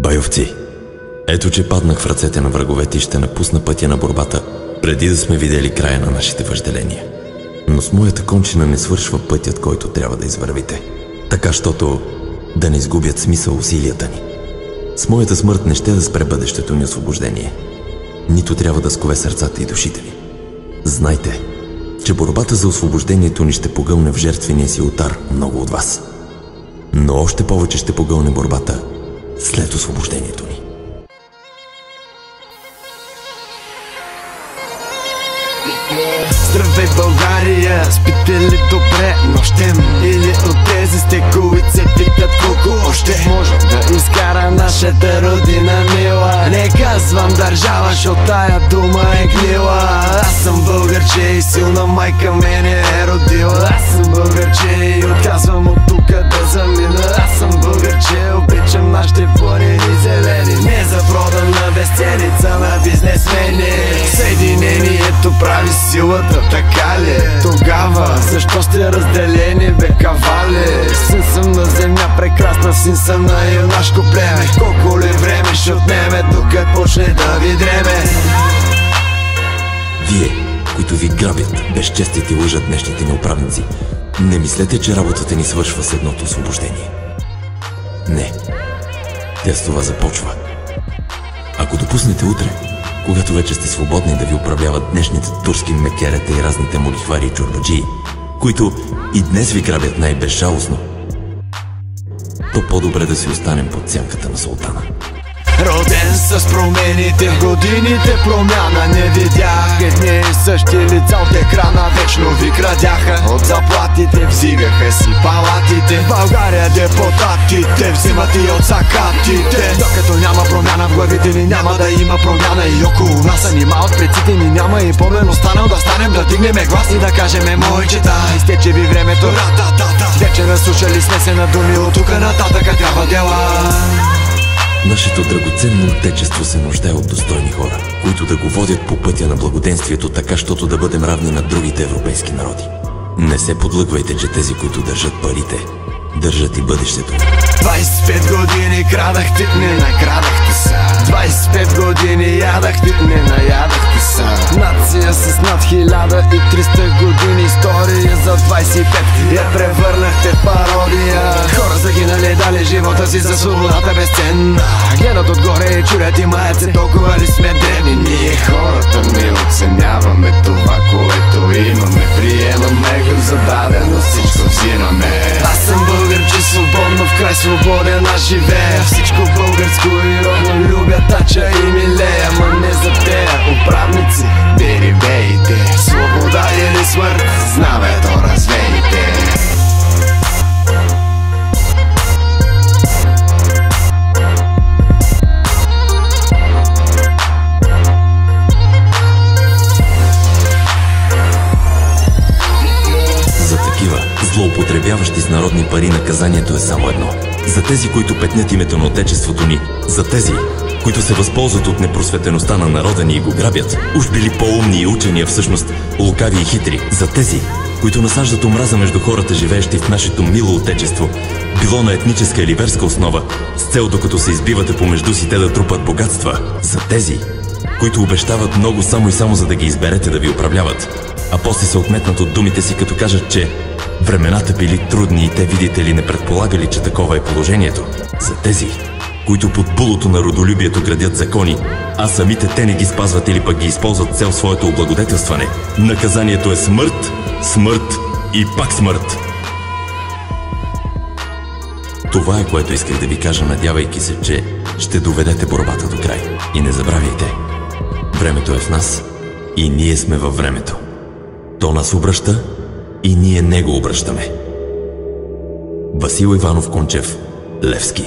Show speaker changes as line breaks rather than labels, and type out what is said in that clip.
Байовци, ето че паднах в ръцете на враговете и ще напусна пътя на борбата, преди да сме видели края на нашите въжделения. Но с моята кончина не свършва пътят, който трябва да извървите, така щото да не изгубят смисъл усилията ни. С моята смърт не ще да спре бъдещето ни освобождение, нито трябва да скове сърцата и душите ви. Знайте, че борбата за освобождението ни ще погълне в жертвения си олтар много от вас. Но още повече ще погълне борбата след освобождението ни.
Здравей, България, спите ли добре нощем? Или от тези сте, които се питат колко още можем да изкара нашата родина мила? Не казвам държава, защото тая дума е гнила. Аз съм българче и силна майка мене е родила. Аз съм българче и отказвам от тука да замина. Аз съм българче, обичам нашите планини зелени. Не за продана безценица на бизнесмени. Съединението прави силата, така ли? Тогава защо сте разделени, бе, кавали? Син съм на земя прекрасна, син съм на юнашко племе. Колко ли време ще отнеме, докато почне да ви дреме?
Вие, които ви грабят, безчестите и лъжат днешните ни управници, не мислете, че работата ни свършва с едното освобождение. Не, тя с това започва. Ако допуснете утре, когато вече сте свободни, да ви управляват днешните турски мекерета и разните му лихвари и чорбаджии, които и днес ви грабят най-безжалостно, то по-добре да си останем под сянката на султана.
Роден с промените, в годините промяна не видях. Едни и същи лица от екрана вечно ви крадяха. От заплатите взигаха си палатите. В България депутатите взимат и от закатите. Докато няма промяна в главите ни, няма да има промяна и около нас. Нима от предците ни няма и помнен останал да станем, да дигнеме глас и да кажеме мойчета. Изтече ви времето, вечера слушали сме се на думи, от тука нататъка трябва дела.
Нашето драгоценно отечество се нуждае от достойни хора, които да го водят по пътя на благоденствието, така щото да бъдем равни на другите европейски народи. Не се подлъгвайте, че тези, които държат парите, държат и бъдещето.
25 години крадахте, не накрадахте са. 25 години ядахте, не наядахте са. Нация с над 1300 години история за 25 я превърнахте в пародия. Хора загинали, дали живота си за свободата безценна. Гледат отгоре и чурят и маят се, толкова ли сме древни? Ние хората не оценяваме това, което имаме. Приемаме го за дадено, всичко взимаме. Аз съм българче, свободно в край свободен аз живея. Всичко българско и родно любя, тача и милея. Ма не за тея управници, дерибеите. Свобода или смърт, знамето развейте.
Злоупотребяващи с народни пари, наказанието е само едно. За тези, които петнят името на отечеството ни, за тези, които се възползват от непросветеността на народа ни и го грабят, уж били по-умни и учени, а всъщност лукави и хитри. За тези, които насаждат омраза между хората, живеещи в нашето мило отечество, било на етническа или верска основа, с цел докато се избивате помежду си те да трупат богатства. За тези, които обещават много само и само за да ги изберете да ви управляват, а после се отметнат от думите си, като кажат, че времената били трудни и те, видите ли, не предполагали, че такова е положението. За тези, които под булото на родолюбието градят закони, а самите те не ги спазват или пък ги използват цел своето облагодетелстване, наказанието е смърт, смърт и пак смърт. Това е, което исках да ви кажа, надявайки се, че ще доведете борбата до край. И не забравяйте, времето е в нас и ние сме във времето. То нас обръща и ние него обръщаме. Васил Иванов Кончев, Левски.